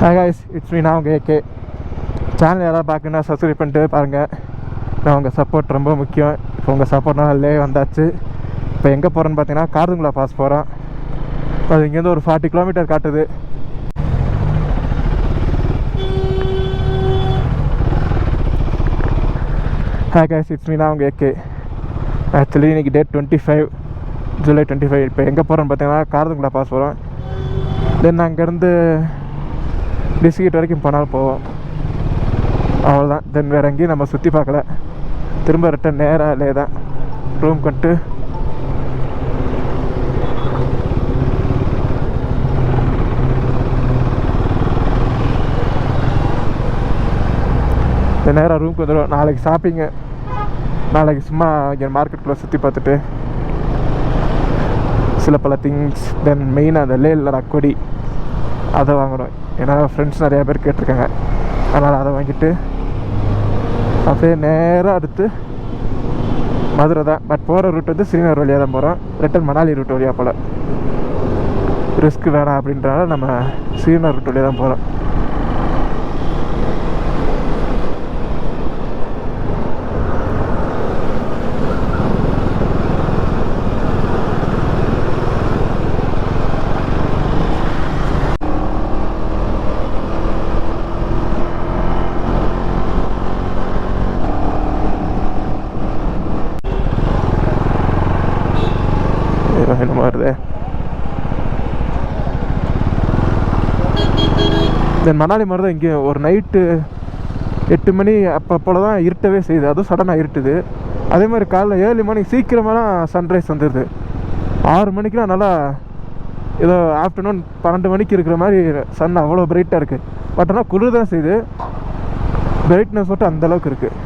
Hi guys, it's me. நான் உங்கள் AK. Channel யாராவது பார்க்கணுன்னா சப்ஸ்கிரைப் பண்ணிட்டு பாருங்கள். நான் உங்கள் சப்போர்ட் ரொம்ப முக்கியம். இப்போ உங்கள் சப்போர்ட்னாலே வந்தாச்சு. இப்போ எங்கே போகிறேன்னு பார்த்தீங்கன்னா காரதுங்குளா பாஸ் போகிறோம். அது இங்கேருந்து ஒரு 40 கிலோமீட்டர் காட்டுது. Hi guys, it's me. நான் உங்கள் ஏகே. ஆக்சுவலி இன்றைக்கி டேட் 25 ஜூலை 25. இப்போ எங்கே போகிறோன்னு பார்த்தீங்கன்னா காரதுங்குளா பாஸ் போகிறோம். தென் அங்கேருந்து டிஸ்ட்ரிக்ட் வரைக்கும் போனாலும் போவோம், அவ்வளோதான். தென் வேறு எங்கேயும் நம்ம சுற்றி பார்க்கல. திரும்ப ரிட்டன் நேராக தான் ரூம் கொண்டு நேராக ரூமுக்கு வந்துடுவோம். நாளைக்கு ஷாப்பிங்கு. நாளைக்கு சும்மா இங்கே மார்க்கெட்டுக்குள்ளே சுற்றி பார்த்துட்டு சில பல திங்ஸ். தென் மெயினாக அந்த லேல கொடி அதை வாங்கணும். ஏன்னா ஃப்ரெண்ட்ஸ் நிறையா பேர் கேட்டிருக்காங்க. அதனால் அதை வாங்கிட்டு அப்படியே நேராக அடுத்து மதுரை தான். பட் போகிற ரூட் வந்து ஸ்ரீநகர் வழியாக தான் போகிறோம். ரிட்டன் மணாலி ரூட் வழியாக போல். ரிஸ்க் வேணாம் அப்படின்றனால நம்ம ஸ்ரீநகர் ரூட் வழியாக தான் போகிறோம். என்னமா வருது. தென் மணாலி மாதிரி தான் இங்கே ஒரு நைட்டு 8 மணி அப்போ போல் தான் இருட்டவே செய்யுது. அதுவும் சடனாக இருட்டுது. அதே மாதிரி காலைல 7 மணிக்கு சீக்கிரமெல்லாம் சன்ரைஸ் வந்துடுது. 6 மணிக்கெலாம் நல்லா ஏதோ ஆஃப்டர்நூன் 12 மணிக்கு இருக்கிற மாதிரி சன் அவ்வளோ பிரைட்டாக இருக்குது. பட் ஆனால் குளிர் தான் செய்யுது. பிரைட்னஸ் மட்டும் அந்தளவுக்கு இருக்குது.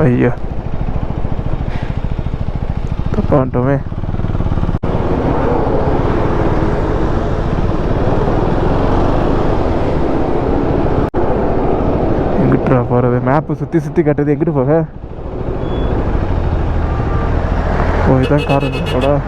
ஐயா, தப்பா வந்துட்டோமே. எங்கிட்டா போகிறது? மேப்பு சுற்றி சுற்றி காட்டுது. எங்கிட்டு போக? ஓ, இதுதான் காரணத்தோட.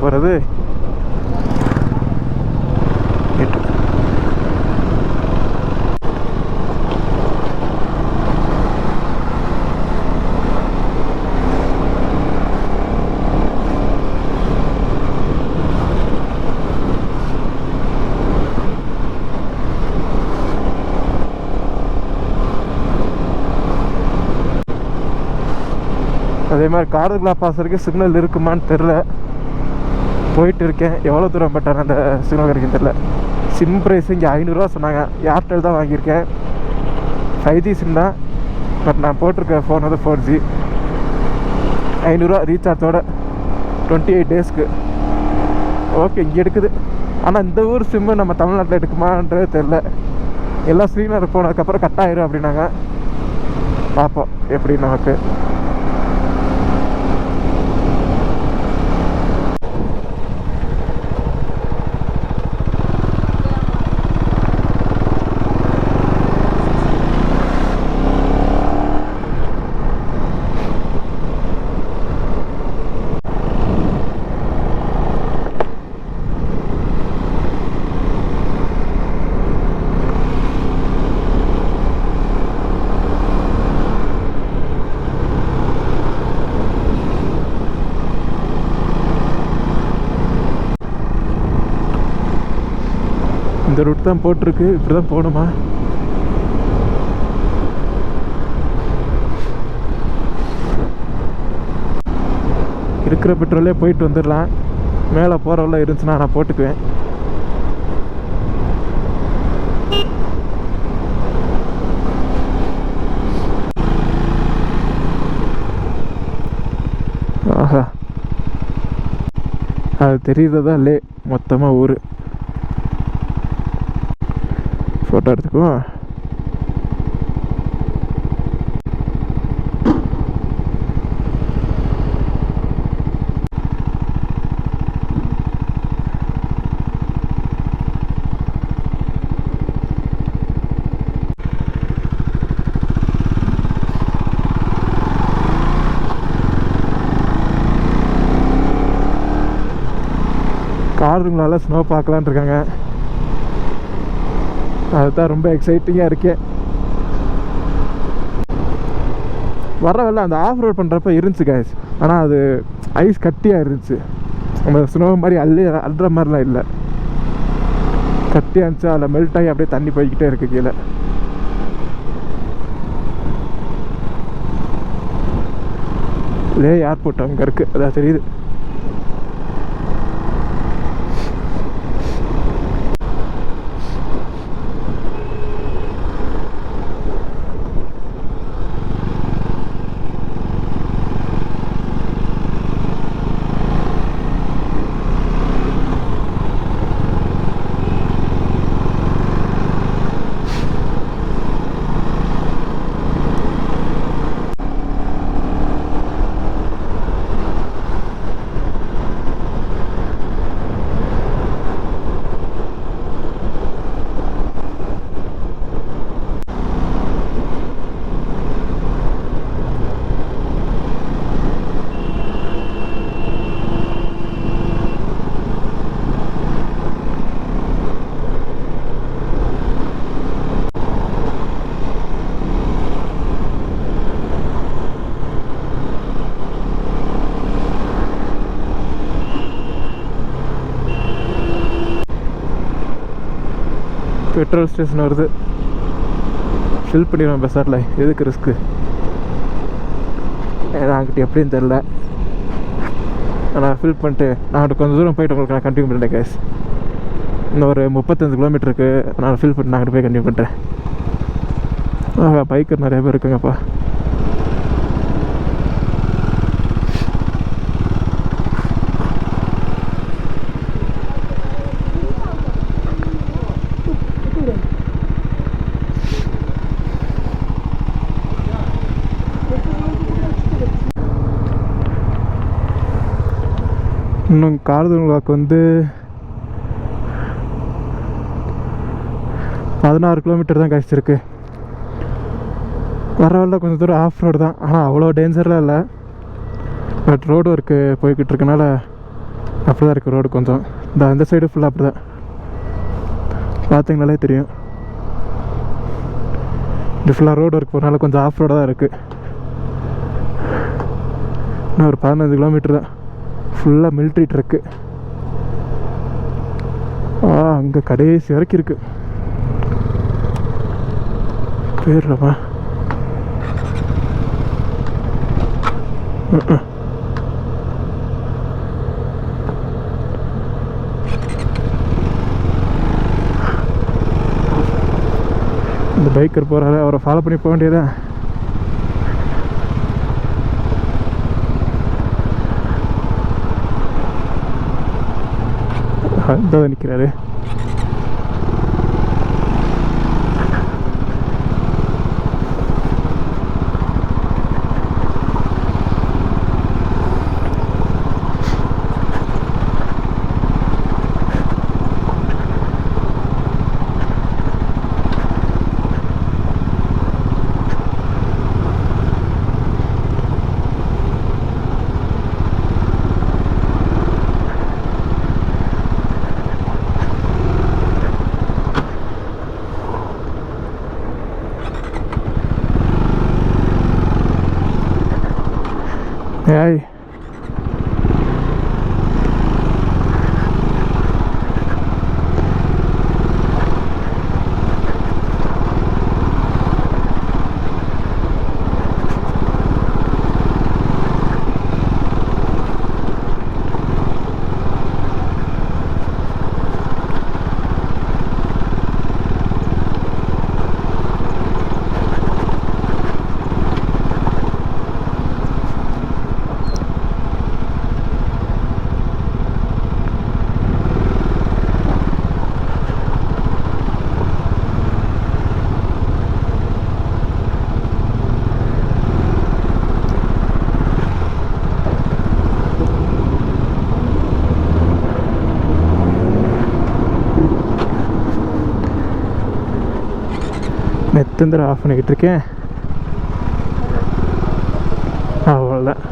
போகிறது அதே மாதிரி காரதுங்குளா பாஸ் வரைக்கும் சிக்னல் இருக்குமான்னு தெரில. போயிட்டு இருக்கேன். எவ்வளோ தூரம் பட்டார் அந்த சிக்னல் கிடைக்கும் தெரில. சிம் ப்ரைஸ் இங்கே 500 ரூபா சொன்னாங்க. ஏர்டெல் தான் வாங்கியிருக்கேன். 5G சிம் தான். பட் நான் போட்டிருக்க ஃபோன் வந்து 4G. 500 ரூபா ரீசார்ஜோட 28 டேஸ்க்கு. ஓகே, இங்கே எடுக்குது. ஆனால் இந்த ஊர் சிம்மு நம்ம தமிழ்நாட்டில் எடுக்குமான்றது தெரில. எல்லாம் ஸ்ரீநகர் போனதுக்கப்புறம் கட் ஆயிரும் அப்படின்னாங்க. பார்ப்போம் எப்படி நமக்கு. இந்த ரூட் தான் போட்டிருக்கு. இப்படி தான் போகணுமா? இருக்கிற பெட்ரோலே போயிட்டு வந்துடலாம். மேலே போகிறவெல்லாம் இருந்துச்சுன்னா நான் போட்டுக்குவேன். ஆஹா, அது தெரியுறதா லே மொத்தமாக ஊர். ஃபோட்டோ எடுத்துக்குவோம். காருங்களால ஸ்னோ பார்க்கலான் இருக்காங்க. அதுதான் ரொம்ப எக்ஸைட்டிங்காக இருக்கேன். வரவில்ல அந்த ஆஃப் ரோட் பண்ணுறப்ப இருந்துச்சு கைஸ். ஆனால் அது ஐஸ் கட்டியாக இருந்துச்சு. நம்ம ஸ்னோ மாதிரி அள்ளுற மாதிரிலாம் இல்லை, கட்டியாக இருந்துச்சு. அதில் மெல்ட் ஆகி அப்படியே தண்ணி போய்கிட்டே இருக்குது கீழே. லே ஏர்போர்ட் அங்கே இருக்குது, அதான் தெரியுது. பெட்ரோல் ஸ்டேஷன் வருது. ஃபில் பண்ணிடுவேன் பஸ்ஸாரில், எதுக்கு ரிஸ்க்கு? ஏன்னா அங்கிட்ட எப்படின்னு தெரில. நான் ஃபில் பண்ணிட்டு நான் கொஞ்சம் தூரம் போயிட்டு உங்களுக்கு நான் கண்டினியூ பண்ணிட்டேன் கேஸ். இன்னும் ஒரு 35 கிலோமீட்டருக்கு நான் ஃபில் பண்ணி நான் அங்கிட்ட போய் கண்டினியூ பண்ணுறேன். பைக்கர் நிறைய பேர் இருக்குங்கப்பா. இன்னும் கார்துங்களாக்கு வந்து 16 கிலோமீட்டர் தான் கழிச்சிருக்கு. வர வரல கொஞ்சம் தூரம் ஆஃப் ரோடு தான், ஆனால் அவ்வளோ டேஞ்சர்லாம் இல்லை. பட் ரோடு ஒர்க்கு போய்கிட்டு இருக்கனால அப்படி தான் இருக்குது ரோடு கொஞ்சம். இந்த சைடு ஃபுல்லாக அப்படி தான், பார்த்தீங்கனாலே தெரியும். இது ஃபுல்லாக ரோடு ஒர்க் போகிறனால கொஞ்சம் ஆஃப் ரோடாக தான் இருக்குது. இன்னும் ஒரு 15 கிலோமீட்டர் தான். ஃபுல்லாக மிலிட்ரி ட்ரக்கு. அங்கே கடைசி வரைக்கும் இருக்குது. போயிடுறப்பா. இந்த பைக்கர் போகிறாரு, அவரை ஃபாலோ பண்ணி போக வேண்டியதான். அந்த நிற்கிறாரு. ஏய், நெத்தந்திர ஆஃப் பண்ணிக்கிட்டு இருக்கேன். அவ்வளோதான்.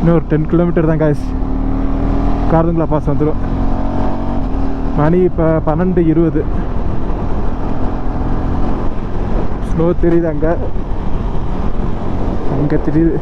இன்னும் ஒரு 10 கிலோமீட்டர் தான் காய்ஸ், காரதுங்களா பாஸ் வந்துடும். மணி இப்போ 12:20. ஸ்னோ தெரியுது, அங்கே தெரியுது.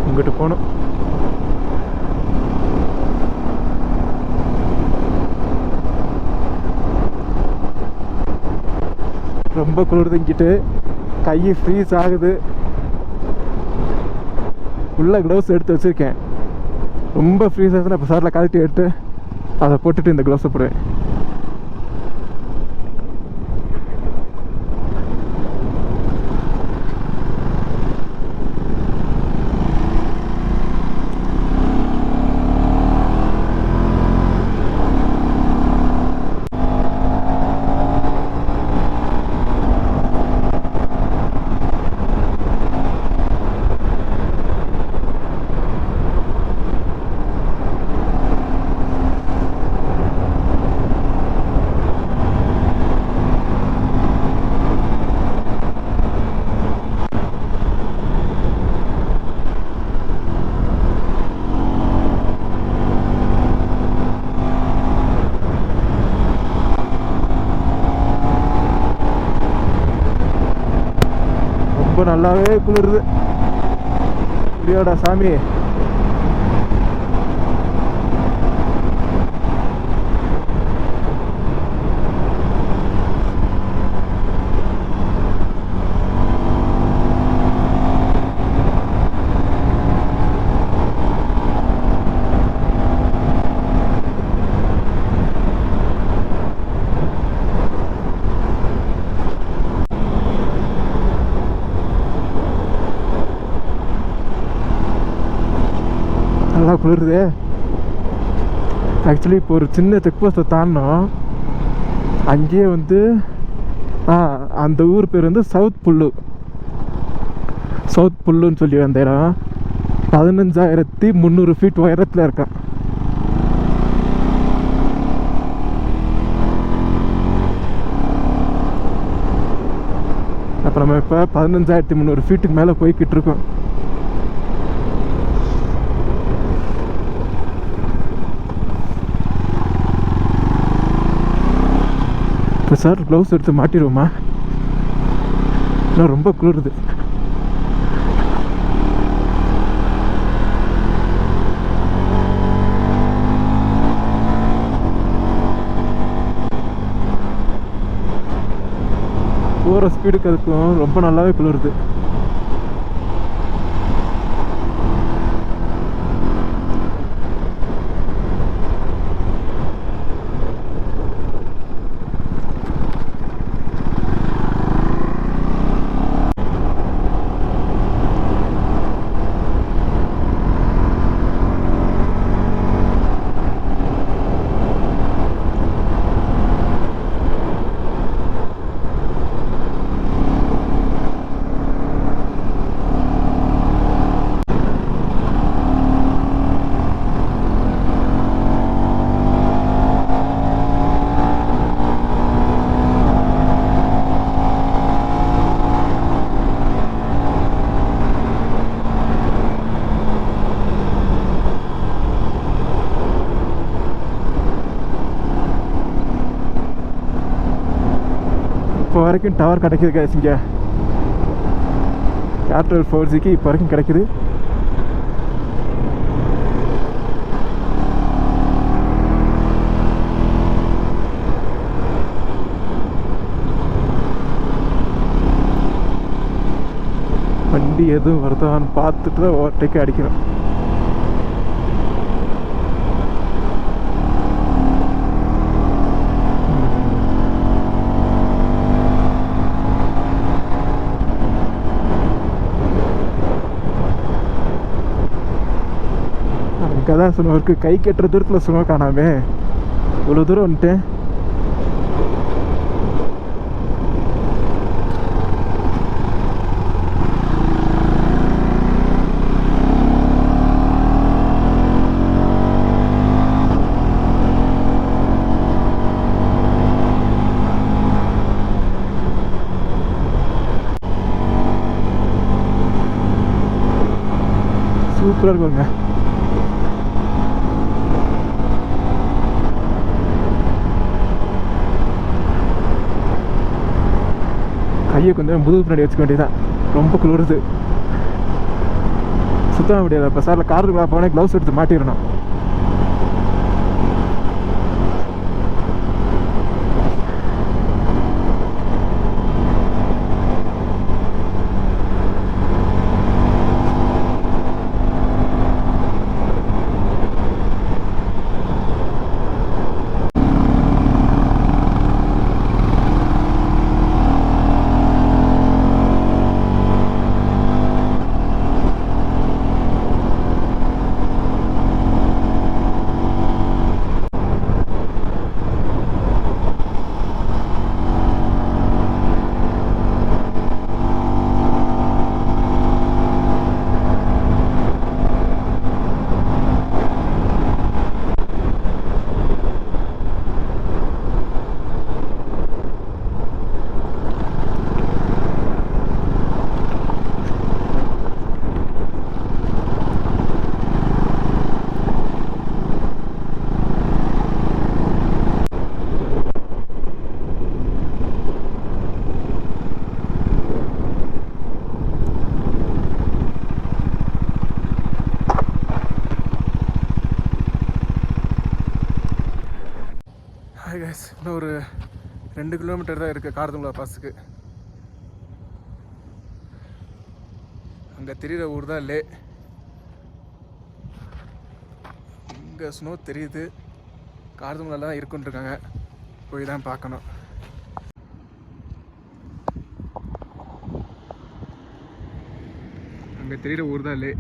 இங்கிட்டு போகணும். ரொம்ப குளிர்து இங்கிட்டு, கை ஃப்ரீஸ் ஆகுது. உள்ள க்ளவுஸ் எடுத்து வச்சுருக்கேன். ரொம்ப ஃப்ரீஸ் ஆகுதுன்னா இப்போ சாரில் கழட்டி எடுத்து அதை போட்டுட்டு இந்த க்ளவுஸை போடுவேன். ரொம்ப நல்லாவே குளிருது. முடியாடா சாமி. நல்லா குளிருது. ஆக்சுவலி இப்போ ஒரு சின்ன செக் போஸ்ட்டை தாண்டினோம். அங்கேயே வந்து அந்த ஊர் பேர் வந்து சவுத் புல்லுன்னு சொல்லி அந்த இடம் 15,300 ஃபீட் உயரத்தில் இருக்கான். அப்போ நம்ம இப்போ 15,300 ஃபீட்டுக்கு மேலே போய்கிட்டு இருக்கோம். இப்போ சார் க்ளவுஸ் எடுத்து மாட்டிடுவோமா? இன்னும் ரொம்ப குளிருது. போகிற ஸ்பீடுக்கு அதுக்கும் ரொம்ப நல்லாவே குளிருது. இப்போ வரைக்கும் டவர் கிடைக்கிது guys. இங்கே ஏர்டெல் 4Gக்கு இப்போ வரைக்கும் கிடைக்குது. வண்டி எதுவும் வருதான்னு பார்த்துட்டு தான் ஓவர்டேக்கே அடிக்கணும். அங்கே தான் சுனோருக்கு கை கட்டுற தூரத்தில் சுனோ காணாமே. இவ்வளோ தூரம் வந்துட்டேன். சூப்பராக இருக்குங்க. கையை கொஞ்சம் முதுகு பின்னாடி வச்சுக்க வேண்டியதான். ரொம்ப குளிருது, சுத்தமாக முடியாது. இப்போ சாரில் காருக்கு போனே க்ளவுஸ் எடுத்து மாட்டிடணும். இன்னும் ஒரு 2 கிலோமீட்டர் தான் இருக்குது காரதுங்குளா பாஸுக்கு. அங்கே தெரிகிற ஊர் தான் லே. இங்கே ஸ்னோ தெரியுது. காரதுங்குளால தான் இருக்குன்னு இருக்காங்க. போய் தான் பார்க்கணும். அங்கே தெரிகிற ஊர் தான் லே.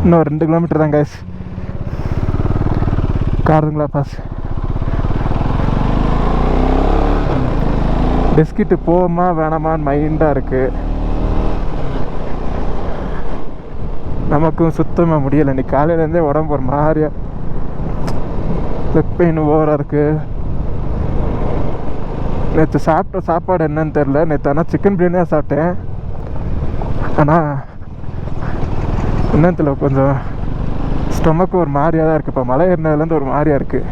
இன்னும் 2 கிலோமீட்டர் தான் guys காரதுங்குளா பாஸ். பிஸ்கிட்டு போவோமா வேணாமான்னு மைண்டாக இருக்குது. நமக்கும் சுத்தமாக முடியலை. இன்னைக்கு காலையிலேருந்தே உடம்பு ஒரு மாதிரியா பெயின் ஓவராக இருக்குது. நேற்று சாப்பிட்ட சாப்பாடு என்னன்னு தெரில. நேற்று ஆனால் சிக்கன் பிரியாணியாக சாப்பிட்டேன். ஆனால் என்னத்துல கொஞ்சம் ஸ்டொமக்கு ஒரு மாதிரியாக தான் இருக்குது. இப்போ மலை ஏறினதுலேருந்து ஒரு மாதிரியாக இருக்குது.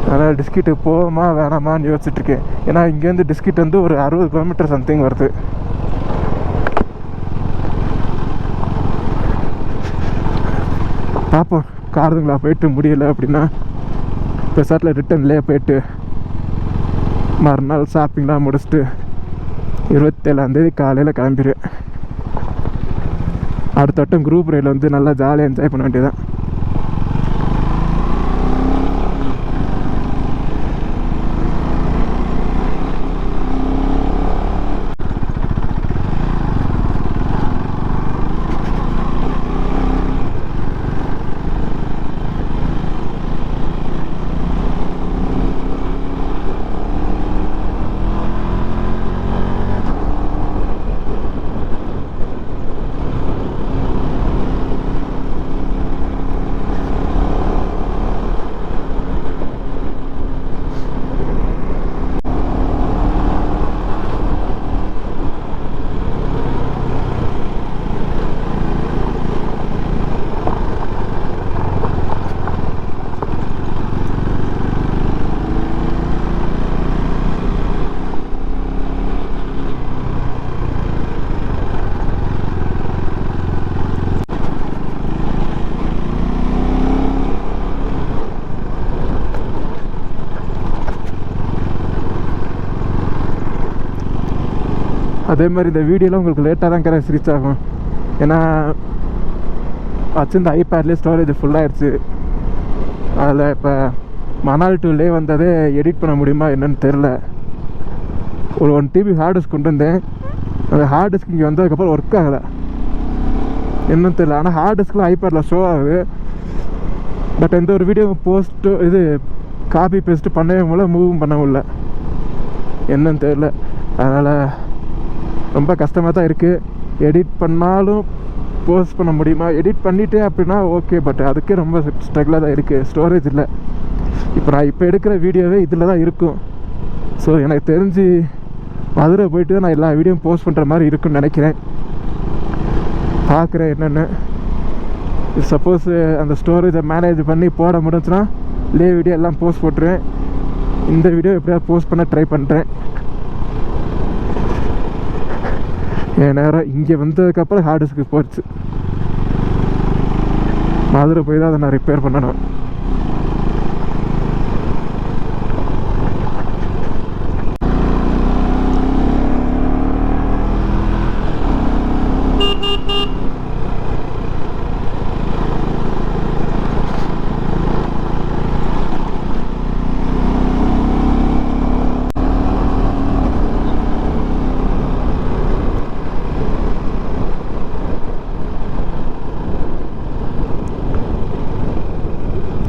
அதனால் டிஸ்கிட்டு போவோமா வேணாமான்னு யோசிச்சுட்ருக்கேன். ஏன்னா இங்கேருந்து டிஸ்கிட் வந்து ஒரு 60 கிலோமீட்டர் சம்திங் வருது. பார்ப்போம். காரதுங்குளா போயிட்டு முடியலை அப்படின்னா பெசாட்டில் ரிட்டன்லேயே போயிட்டு மறுநாள் ஷாப்பிங்லாம் முடிச்சுட்டு 27ஆந்தேதி காலையில் கிளம்பிடுவேன். அடுத்த வட்டம் குரூப் ரைடில் வந்து நல்லா ஜாலியாக என்ஜாய் பண்ண வேண்டியதான். அதே மாதிரி இந்த வீடியோலாம் உங்களுக்கு லேட்டாக தான் ரீச் ஆகும். ஏன்னா வச்சிருந்த ஐபேட்லேயே ஸ்டோரேஜ் ஃபுல்லாகிடுச்சு. அதில் இப்போ மணால் டூலே வந்ததே எடிட் பண்ண முடியுமா என்னன்னு தெரில. ஒரு 1 TB ஹார்ட் டிஸ்க் கொண்டு வந்தேன். அந்த ஹார்ட் டிஸ்க் இங்கே வந்ததுக்கப்புறம் ஒர்க் ஆகலை, என்னன்னு தெரில. ஆனால் ஹார்ட் டிஸ்கில் ஐபேடில் ஷோ ஆகுது. பட் எந்த ஒரு வீடியோ போஸ்ட்டு இது காப்பி பேஸ்ட்டு பண்ணவே முடியல, மூவும் பண்ண முடியல, என்னன்னு தெரில. அதனால் ரொம்ப கஷ்டமாக தான் இருக்குது. எடிட் பண்ணாலும் போஸ்ட் பண்ண முடியுமா, எடிட் பண்ணிவிட்டு அப்படின்னா ஓகே. பட் அதுக்கே ரொம்ப ஸ்ட்ரகிளாக தான் இருக்குது, ஸ்டோரேஜ் இல்லை. இப்போ நான் இப்போ எடுக்கிற வீடியோவே இதில் தான் இருக்கும். ஸோ எனக்கு தெரிஞ்சு மதுரை போயிட்டு நான் எல்லா வீடியோவும் போஸ்ட் பண்ணுற மாதிரி இருக்குன்னு நினைக்கிறேன். பார்க்குறேன் என்னென்னு. சப்போஸ் அந்த ஸ்டோரேஜை மேனேஜ் பண்ணி போட முடிஞ்சுன்னா வீடியோ எல்லாம் போஸ்ட் போட்டுருவேன். இந்த வீடியோ எப்படியாவது போஸ்ட் பண்ண ட்ரை பண்ணுறேன். என் நேரம் இங்கே வந்ததுக்கப்புறம் ஹார்ட் டிஸ்க்கு போச்சு. மதுரை போய் தான் அதை நான் ரிப்பேர் பண்ணணும்.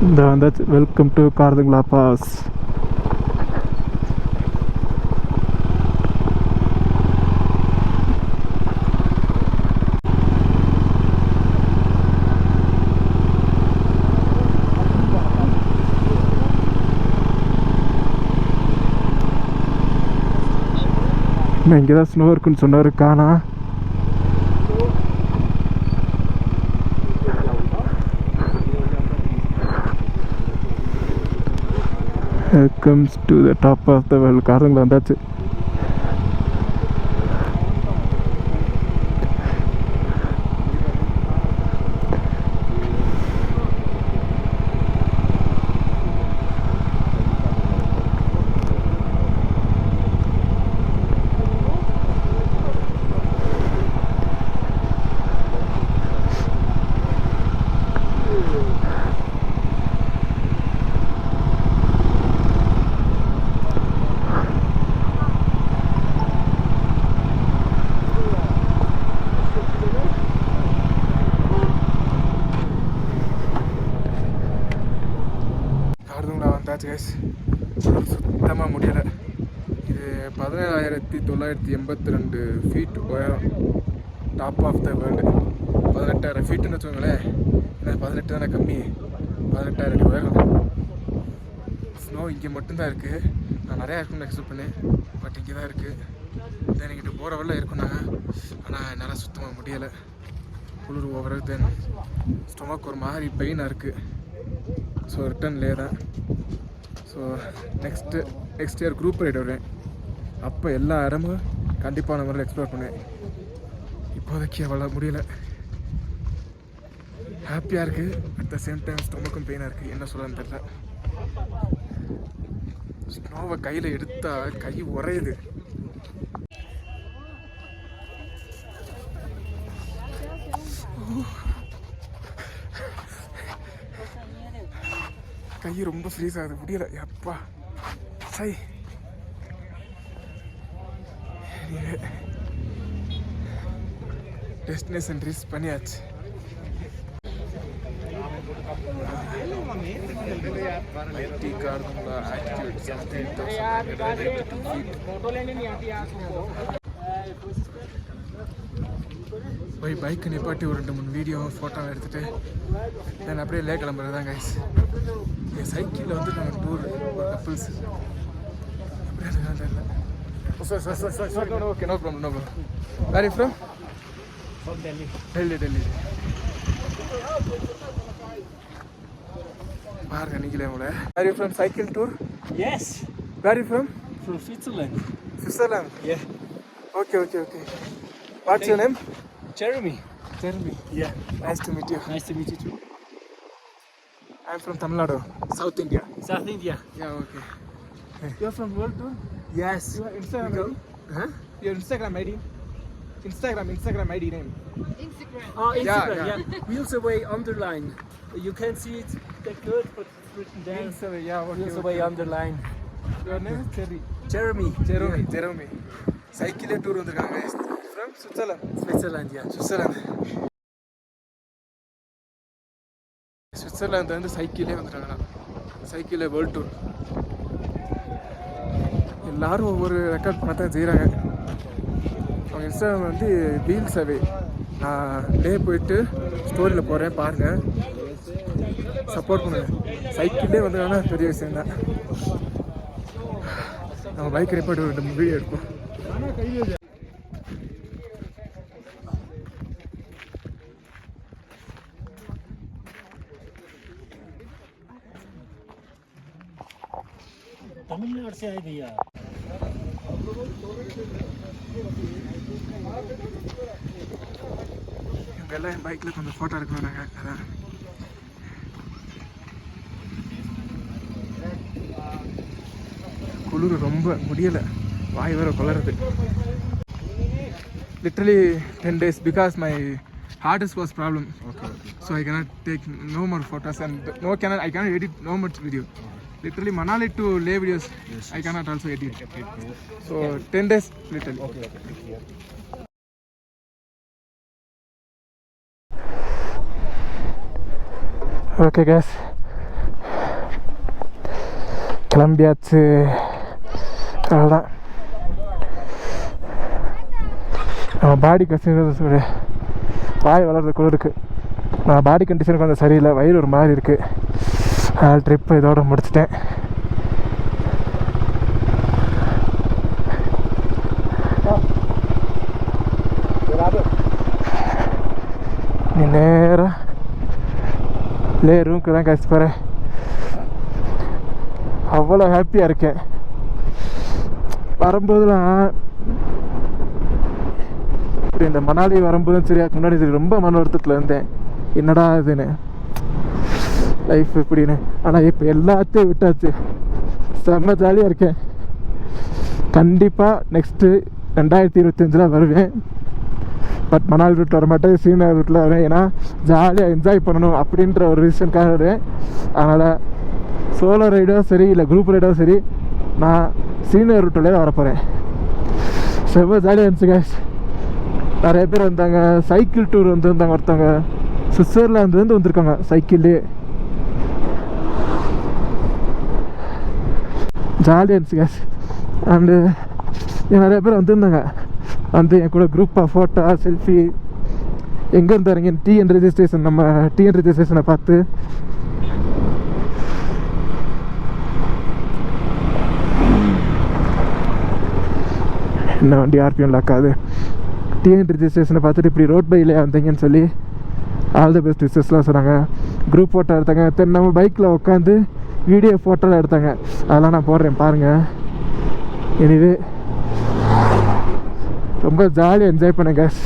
இந்த வந்தாச்சு. வெல்கம் டு காரதுங்களா பாஸ். இங்கே தான் ஸ்னோ இருக்குன்னு சொன்னார், காணா. Comes to the top of the world. காரங்களா வந்தாச்சு. சுத்தமாக முடியலை. இது 17,982 ஃபீட் உயரம், டாப் ஆஃப் த வேர்ல்டு. 18,000 ஃபீட்டுன்னு வச்சுக்கோங்களேன். ஏன்னா 18 தானே கம்மி, 18,000 அடி உயரம். ஸ்னோ இங்கே மட்டும்தான் இருக்குது. நான் நிறையா இருக்குன்னு எக்ஸ்பெக்ட் பண்ணேன், பட் இங்கே தான் இருக்குது. தென் எங்கிட்ட போகிற வரல இருக்குன்னாங்க, ஆனால் என்னால் சுத்தமாக முடியலை. குளிர் ஓவர, தென் ஸ்டொமக் ஒரு மாதிரி பெயினாக இருக்குது. ஸோ ரிட்டர்ன்லே தான். So next year group right வருவேன். அப்போ எல்லா இடமும் கண்டிப்பாக நான் முறையில் எக்ஸ்ப்ளோர் பண்ணுவேன். இப்போதைக்கு அவ்வளோ முடியலை. ஹாப்பியாக இருக்குது, அட் த சேம் டைம் ஸ்டொமக்கும் பெயினாக இருக்குது. என்ன சொல்லணும்னு தெரியல. ஸ்னோவை கையில் எடுத்தால் கை உறையுது. கை ரொம்ப ஃப்ரீஸ் ஆகுது, முடியலை. எப்பா சை. டெஸ்டினேஷன் ரீச் பண்ணியாச்சு. போய் பைக்கு நிப்பாட்டி ஒரு 2-3 வீடியோ ஃபோட்டோ எடுத்துகிட்டு நான் அப்படியே லே கிளம்புறது தான் கைஸ். என் சைக்கிளில் வந்து நாங்கள் டூர் ஒரு கப்புள்ஸ் அப்படியே அதுதான் தெரியல. Okay, no problem, no problem. Where you from? Delhi. பாருங்க நீங்களே உங்களை. Where you from cycle tour? Yes. Where you from? From Switzerland. Switzerland? Yeah. Okay. What's your name? Jeremy. Yeah. Nice to meet you. Nice to meet you too. I'm from Tamil Nadu, South India. South India. Yeah, okay. You're from World Tour? Yes. You are Instagram. Huh? your Instagram ID? Instagram ID name. Instagram. Ah, Instagram, yeah. yeah. Wheels Away underline. You can't see it that good, but it's written there. Wheels Away, yeah, okay, Wheels okay. Away underline. Your name is Jeremy. Jeremy. Cycle tour வந்திருக்காங்க from Switzerland. Switzerland, yeah. Switzerland வந்து சைக்கிளே வந்துட்டாங்கண்ணா. சைக்கிளே world tour. எல்லாரும் ஒவ்வொரு record பண்ண தான் செய்கிறாங்க. அவங்க Instagram வந்து wheels அவே. நான் டே போயிட்டு ஸ்டோரியில் போகிறேன், பாருங்கள், சப்போர்ட் பண்ணுங்கள். சைக்கிளே வந்ததுனா பெரிய விஷயம் தான். நம்ம பைக் ரிப்போர்ட் ஒரு வீடியோ எடுப்போம். तमिलनाडु से आए भैया. இவங்கெல்லாம் என் பைக்கில் கொஞ்சம் ஃபோட்டோ எடுக்கணும் நாங்கள். அதான் குளிர் ரொம்ப முடியலை, வாய் வர கொளருது. Literally 10 days because my hard disk was problem. Okay. So I cannot take no more photos and I cannot edit no more video. Literally Manali to Leh videos, yes. I cannot also edit. So 10 days literally. Okay. Okay guys, கிளம்பியாச்சு. அவ்வளோதான். நம்ம body condition வாய் வளர்றது குளிருக்கு. நான் body condition கொஞ்சம் சரியில்லை, வயிறு ஒரு மாதிரி இருக்குது. அதனால் ட்ரிப்பை இதோட முடிச்சிட்டேன். நீ நேராக லே ரூமுக்கு தான் கழிச்சு போகிறேன். அவ்வளோ ஹாப்பியாக இருக்கேன். வரும்போதுலாம் இப்படி இந்த மணாலி வரும்போதும் சரியா முன்னாடி சரி ரொம்ப மன வருத்தத்தில் இருந்தேன், என்னடா இதுன்னு லைஃப் இப்படின்னு. ஆனால் இப்போ எல்லாத்தையும் விட்டாச்சு, செம்ம ஜாலியாக இருக்கேன். கண்டிப்பாக நெக்ஸ்ட்டு 2025 வருவேன். பட் மணாலி ரூட்டில் வர மாட்டேன், ஸ்ரீநகர் ரூட்டில் வருவேன். ஏன்னா ஜாலியாக என்ஜாய் பண்ணணும் அப்படின்ற ஒரு ரீசனுக்காக வருவேன். அதனால் சோலோ ரைடோ சரி இல்லை குரூப் ரைடோ சரி, நான் ஸ்ரீநகர் ரூட்டில் வரப்போகிறேன். செம்ம ஜாலியாக இருந்துச்சு guys. நிறைய பேர் வந்தாங்க, சைக்கிள் டூர் வந்துருந்தாங்க. ஒருத்தவங்க சுவிட்சர்லாந்துலேருந்து வந்திருக்காங்க சைக்கிள்லேயே. ஜாலியாக இருந்துச்சு கேஸ். அண்டு நிறைய பேர் வந்துருந்தாங்க, வந்து என் கூட குரூப்பாக ஃபோட்டோ செல்ஃபி. எங்கே இருந்தாருங்க டிஎன் ரெஜிஸ்ட்ரேஷன், நம்ம டிஎன் ரெஜிஸ்ட்ரேஷனை பார்த்து என்ன வண்டி ஆர்பிஎம் லாக்காது. டிஎன் ரெஜிஸ்ட்ரேஷனை பார்த்துட்டு இப்படி ரோட் பைக்கில் வந்தீங்கன்னு சொல்லி ஆல் த பெஸ்ட் விஷஸ்லாம் சொன்னாங்க. குரூப் ஃபோட்டோ எடுத்தாங்க. தென் நம்ம பைக்கில் உட்காந்து வீடியோ ஃபோட்டோலாம் எடுத்தாங்க. அதெல்லாம் நான் போடுறேன் பாருங்கள். எனிவே ரொம்ப ஜாலியாக என்ஜாய் பண்ணேன் கேஸ்.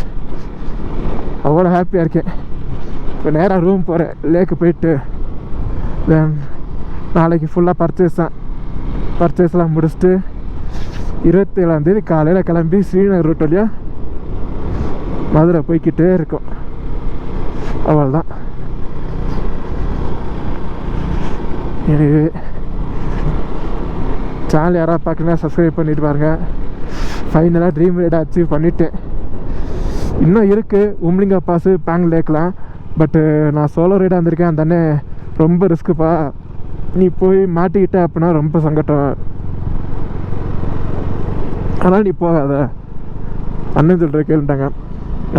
அவ்வளோ ஹாப்பியாக இருக்கேன். இப்போ நேராக ரூம் போகிறேன், லேக்கு போயிட்டு தென் நாளைக்கு ஃபுல்லாக பர்ச்சேஸ்லாம் முடிச்சுட்டு 27ஆந்தேதி காலையில் கிளம்பி ஸ்ரீநகர் ரூட் வழியாக மதுரை போய்கிட்டே இருக்கும். அவ்வளோதான். எனவே சேனல் யாராவது பார்க்கலன்னா சப்ஸ்கிரைப் பண்ணிட்டு பாருங்கள். ஃபைனலாக ட்ரீம் ரைடை அச்சீவ் பண்ணிவிட்டேன். இன்னும் இருக்குது உம்லிங்கா பாஸு பேங் லேக்லாம். பட்டு நான் சோலோ ரைடாக வந்திருக்கேன். அந்த அண்ணே ரொம்ப ரிஸ்க்குப்பா, நீ போய் மாட்டிக்கிட்ட அப்படின்னா ரொம்ப சங்கடம், அதனால் நீ போகாத அண்ணன் சொல்கிற கேளுட்டாங்க.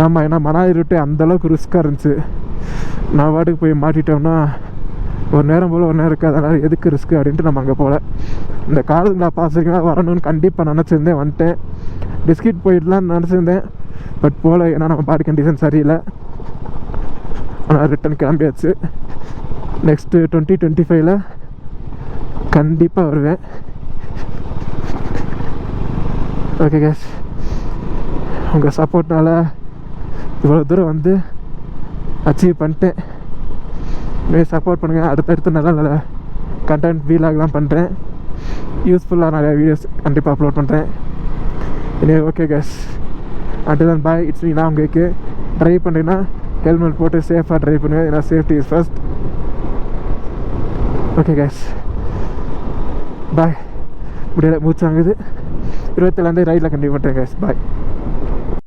ஆமாம், ஏன்னா மணாலி ரூட்டு அந்தளவுக்கு ரிஸ்க்காக இருந்துச்சு. நான் வாட்டுக்கு போய் மாட்டிட்டோம்னா ஒரு நேரம் போல் ஒரு நேரம் இருக்குது. அதனால் எதுக்கு ரிஸ்க்கு அப்படின்ட்டு நம்ம அங்கே போகல. இந்த காலத்துக்கு நான் பாசிக்கலாம் வரணும்னு கண்டிப்பாக நினச்சிருந்தேன், வந்துட்டேன். பிஸ்கட் போயிடலான்னு நினச்சிருந்தேன், பட் போகல. ஏன்னா நம்ம பாடி கண்டிஷன் சரியில்லை. ஆனால் ரிட்டன் கிளம்பியாச்சு. நெக்ஸ்ட்டு 2025 கண்டிப்பாக வருவேன். ஓகே கேஸ், உங்கள் சப்போர்ட்னால இவ்வளோ தூரம் வந்து அச்சீவ் பண்ணிட்டேன். இனிமேல் சப்போர்ட் பண்ணுங்கள். அடுத்தடுத்து நல்ல கண்டென்ட் வீலாக்லாம் பண்ணுறேன். யூஸ்ஃபுல்லாக நிறையா வீடியோஸ் கண்டிப்பாக அப்லோட் பண்ணுறேன். anyway okay guys, until then bye. It's me நான் உங்களுக்கு ட்ரைவ் பண்ணுறீங்கன்னா ஹெல்மெட் போட்டு சேஃபாக ட்ரைவ் பண்ணுவேன், ஏன்னா safety is first. Okay guys, bye. முடியல, மூச்சாங்குது. 27 ரைடில் கண்டினியூ பண்ணுறேன் கேஸ். பாய்.